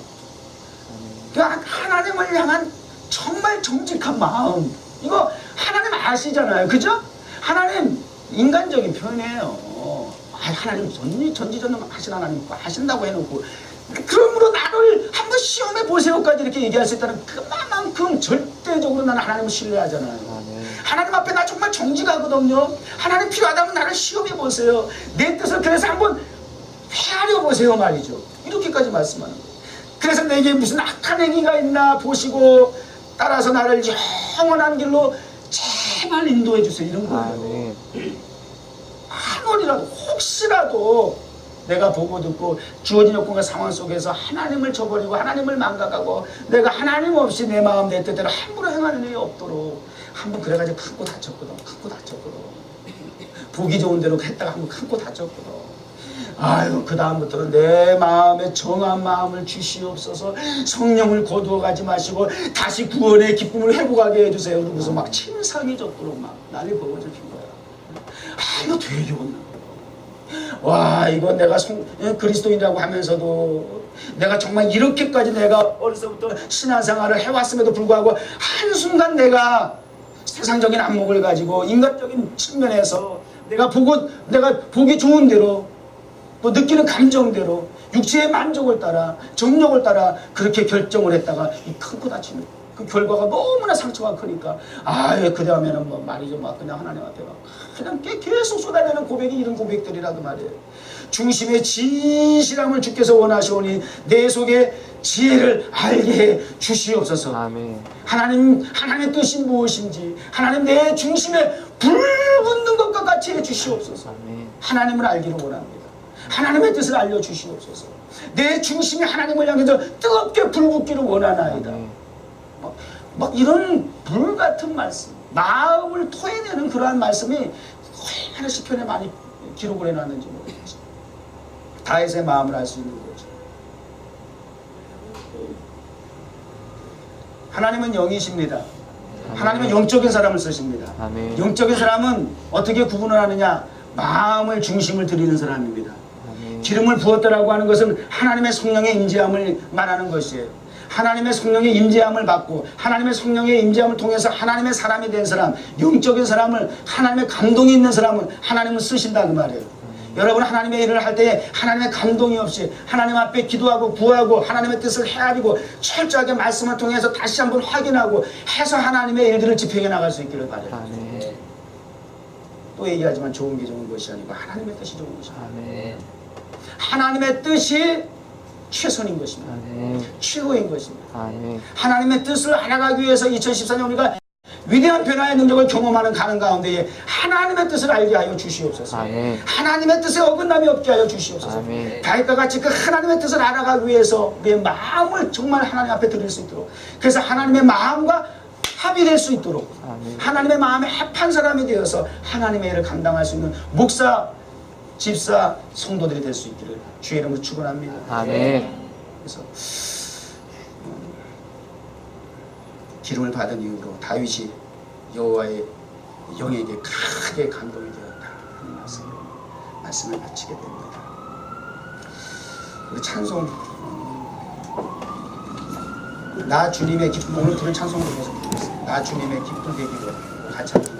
그러니까 하나님을 향한 정말 정직한 마음. 이거 하나님 아시잖아요. 그죠? 하나님 인간적인 표현이에요. 하나님 전지전능하신 하나님 아신다고 해놓고 그러므로 나를 한번 시험해 보세요까지 이렇게 얘기할 수 있다는 그만큼 절대적으로 나는 하나님을 신뢰하잖아요. 하나님 앞에 나 정말 정직하거든요. 하나님 필요하다면 나를 시험해 보세요. 내 뜻을 그래서 한번 헤아려 보세요 말이죠. 이렇게까지 말씀하는 거예요. 그래서 내게 무슨 악한 행위가 있나 보시고 따라서 나를 영원한 길로 제발 인도해 주세요. 이런 거예요. 한 원이라도 혹시라도 내가 보고 듣고 주어진 여건과 상황 속에서 하나님을 저버리고 하나님을 망각하고 내가 하나님 없이 내 마음 내 뜻대로 함부로 행하는 일이 없도록 한번 그래가지고 큰코 다쳤거든. 보기 좋은 대로 했다가 한번 큰코 다쳤거든. 아유 그 다음부터는 내 마음에 정한 마음을 주시옵소서. 성령을 거두어 가지 마시고 다시 구원의 기쁨을 회복하게 해주세요. 그러고서 막 침상이 젖도록 막 난리 버거져 핀 거야. 아 이거 되게 혼나. 와 이거 내가 그리스도인이라고 하면서도 내가 정말 이렇게까지 내가 어려서부터 신앙생활을 해왔음에도 불구하고 한순간 내가 세상적인 안목을 가지고 인간적인 측면에서 내가 보기 좋은 대로 또 느끼는 감정대로 육체의 만족을 따라 정욕을 따라 그렇게 결정을 했다가 이 큰 코 다치는 그 결과가 너무나 상처가 크니까 그 다음에는 뭐 말이죠 막 그냥 하나님 앞에 막 그냥 계속 쏟아내는 고백이 이런 고백들이라도 말이에요. 중심의 진실함을 주께서 원하시오니 내 속에 지혜를 알게 해 주시옵소서. 아멘. 하나님의 뜻이 무엇인지 하나님 내 중심에 불 붙는 것과 같이 해 주시옵소서. 아멘. 하나님을 알기를 원합니다. 하나님의 뜻을 알려주시옵소서. 내 중심이 하나님을 향해서 뜨겁게 불붙기를 원하나이다. 막 이런 불같은 말씀, 마음을 토해내는 그러한 말씀이 얼마나 시편에 많이 기록을 해놨는지 모르겠어요. 다윗의 마음을 알 수 있는 거죠. 하나님은 영이십니다. 하나님은 영적인 사람을 쓰십니다. 아멘. 영적인 사람은 어떻게 구분을 하느냐? 마음을 중심을 드리는 사람입니다. 기름을 부었다라고 하는 것은 하나님의 성령의 임재함을 말하는 것이에요. 하나님의 성령의 임재함을 받고 하나님의 성령의 임재함을 통해서 하나님의 사람이 된 사람, 영적인 사람을 하나님의 감동이 있는 사람은 하나님은 쓰신다 그 말이에요. 여러분 하나님의 일을 할 때 하나님의 감동이 없이 하나님 앞에 기도하고 구하고 하나님의 뜻을 헤아리고 철저하게 말씀을 통해서 다시 한번 확인하고 해서 하나님의 일들을 집행해 나갈 수 있기를 바라요. 또 얘기하지만 좋은 게 좋은 것이 아니고 하나님의 뜻이 좋은 것입니다. 하나님의 뜻이 최선인 것입니다. 최고인 것입니다. 하나님의 뜻을 알아가기 위해서 2014년 우리가 위대한 변화의 능력을 경험하는 가는 가운데에 하나님의 뜻을 알게 하여 주시옵소서. 하나님의 뜻에 어긋남이 없게 하여 주시옵소서. 다윗과 같이 그 하나님의 뜻을 알아가기 위해서 우리의 마음을 정말 하나님 앞에 드릴 수 있도록 그래서 하나님의 마음과 합의될 수 있도록 하나님의 마음에 합한 사람이 되어서 하나님의 일을 감당할 수 있는 목사, 집사, 성도들이 될 수 있기를 주의 이름으로 축원합니다. 아멘. 그래서 기름을 받은 이후로 다윗이 여호와의 영에게 크게 감동이 되었다 하는 말씀을 마치게 됩니다. 우리 찬송 나 주님의 기쁨 오늘 들은 찬송을 통해서 부르겠습니다. 나 주님의 기쁨 되기를 같이 한번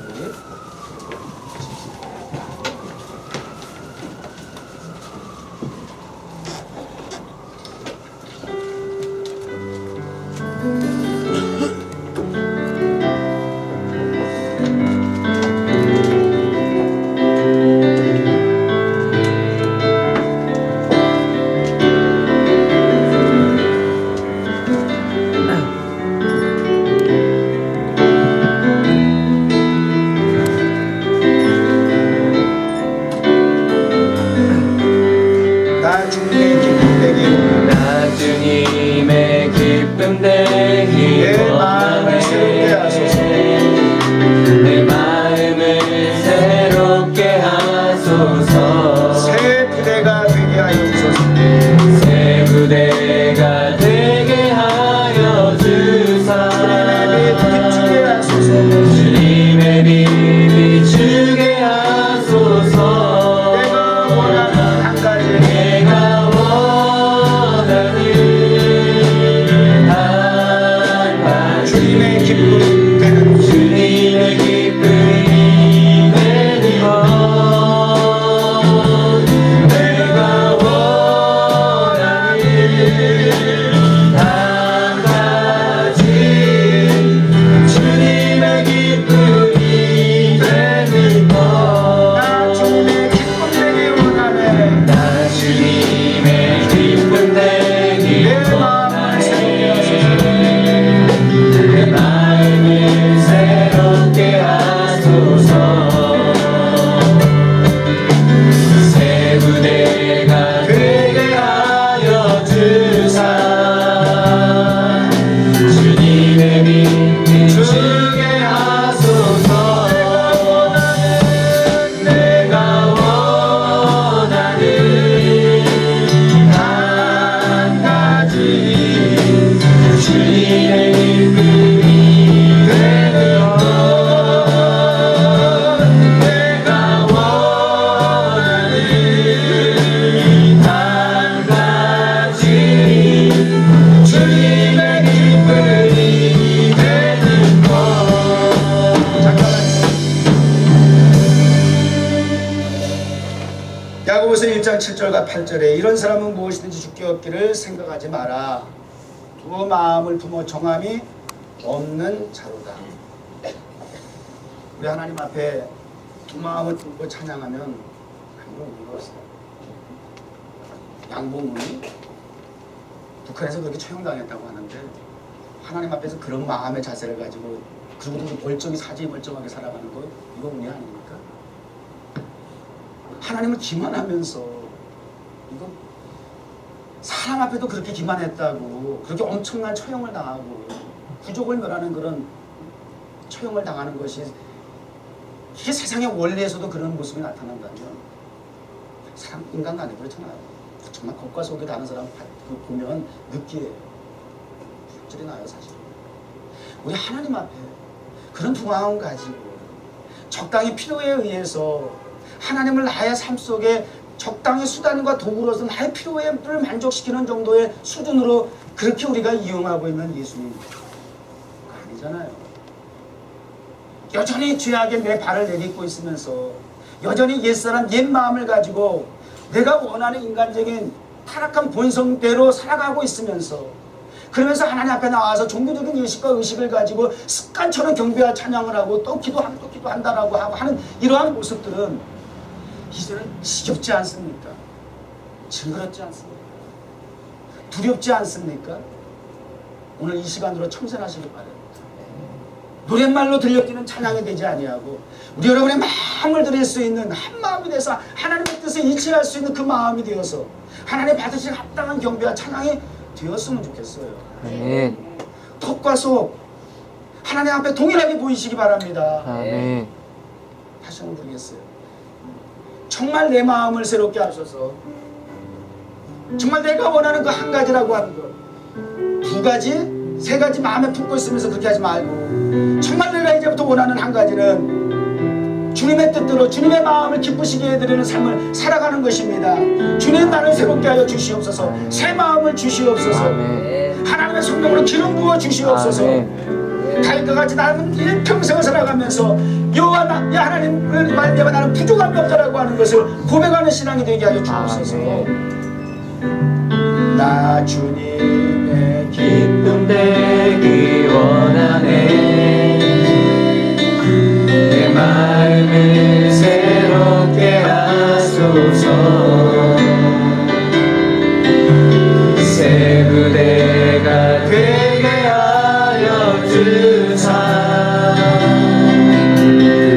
야고보서 1장 7절과 8절에 이런 사람은 무엇이든지 죽게 얻기를 생각하지 마라. 두 마음을 품어 정함이 없는 자로다. 우리 하나님 앞에 두 마음을 품고 찬양하면 아무런 의미가 없어요. 양봉문이 북한에서 그렇게 처형당했다고 하는데 하나님 앞에서 그런 마음의 자세를 가지고 그리고 멀쩡히 사지 멀쩡하게 살아가는 거 이거 운이 아닙니까? 하나님을 기만하면서 이거 사람 앞에도 그렇게 기만했다고 그렇게 엄청난 처형을 당하고 부족을 멸하는 그런 처형을 당하는 것이 이게 세상의 원리에서도 그런 모습이 나타난다면 사람 인간관이 그렇잖아요. 정말 겉과 속이 다른 사람 보면 느끼해요. 흉질이 나요 사실. 우리 하나님 앞에 그런 두 마음 가지고 적당히 필요에 의해서 하나님을 나의 삶 속에 적당히 수단과 도구로서 나의 필요를 만족시키는 정도의 수준으로 그렇게 우리가 이용하고 있는 예수님 아니잖아요. 여전히 죄악에 내 발을 내딛고 있으면서 여전히 옛사람 옛 마음을 가지고 내가 원하는 인간적인 타락한 본성대로 살아가고 있으면서 그러면서 하나님 앞에 나와서 종교적인 예식과 의식을 가지고 습관처럼 경배와 찬양을 하고 또 기도한다라고 하는 이러한 모습들은 이제는 지겹지 않습니까? 징그럽지 않습니까? 두렵지 않습니까? 오늘 이 시간으로 청산하시길 바랍니다. 노랫말로 들려지는 찬양이 되지 아니하고 우리 여러분의 마음을 드릴 수 있는 한 마음이 돼서 하나님의 뜻에 일치할 수 있는 그 마음이 되어서 하나님 받으실 합당한 경배와 찬양이 되었으면 좋겠어요. 아멘. 턱과 속 하나님 앞에 동일하게 보이시기 바랍니다. 아멘. 다시 한번 부르겠어요. 정말 내 마음을 새롭게 하셔서 정말 내가 원하는 그 한 가지라고 하는 것 두 가지, 세 가지 마음에 품고 있으면서 그렇게 하지 말고 정말 내가 이제부터 원하는 한 가지는 주님의 뜻대로 주님의 마음을 기쁘시게 해드리는 삶을 살아가는 것입니다. 주님 나를 새롭게 하여 주시옵소서. 새 마음을 주시옵소서. 아멘. 하나님의 성령으로 기름 부어 주시옵소서. 아멘. 다윗과 같이 나는 일평생을 살아가면서 여호와 하나님을 말미암아 나는 부족함이 없다라고 하는 것을 고백하는 신앙이 되게 하여 주옵소서. 나 주님의 기쁨 되기 원하네. 내 마음을 새롭게 하소서. 새 부대가 되게 하여 주사.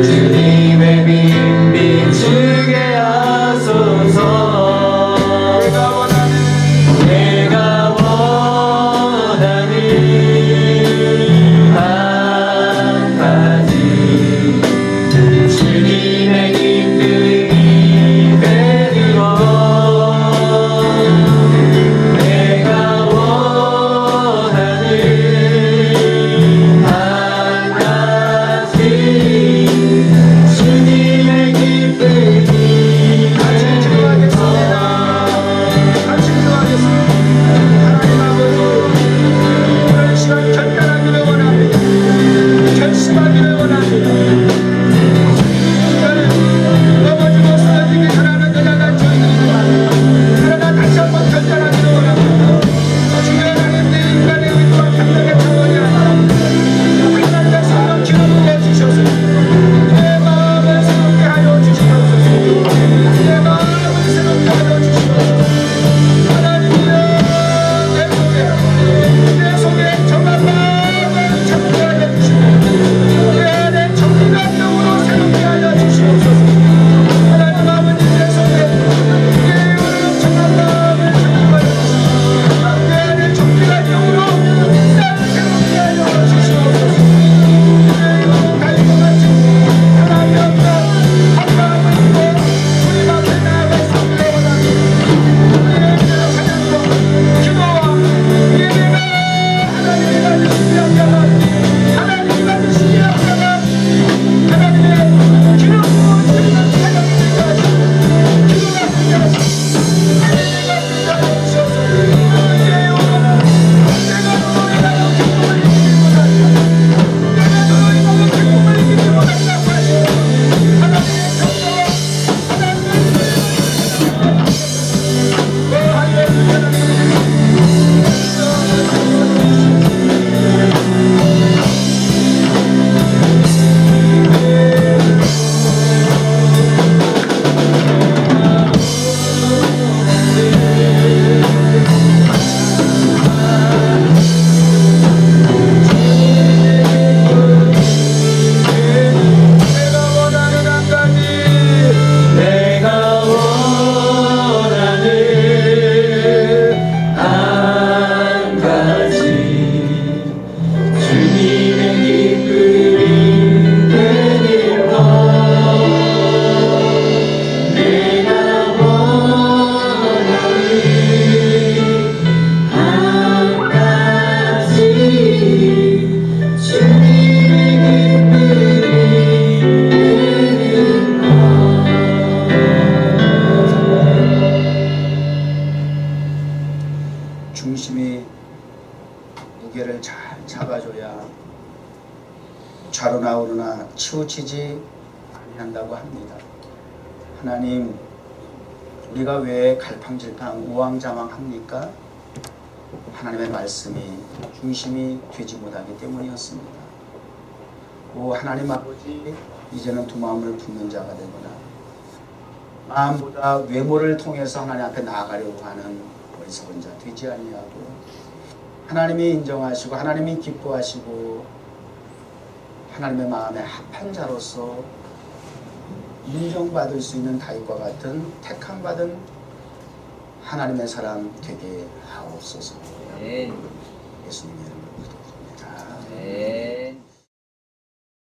주님의 빛 비추게 하소서. 내가 원하는 한 가지 치우치지 아니한다고 합니다. 하나님, 우리가 왜 갈팡질팡 우왕좌왕합니까? 하나님의 말씀이 중심이 되지 못하기 때문이었습니다. 오 하나님 아버지, 이제는 두 마음을 품는 자가 되거나 마음보다 외모를 통해서 하나님 앞에 나아가려고 하는 어리석은 자 되지 아니하고 하나님이 인정하시고 하나님이 기뻐하시고 하나님의 마음에 합한 자로서 인정받을 수 있는 다윗과 같은 택함받은 하나님의 사람 되게 하옵소서. 네. 예수님의 이름으로 기도드립니다. 네.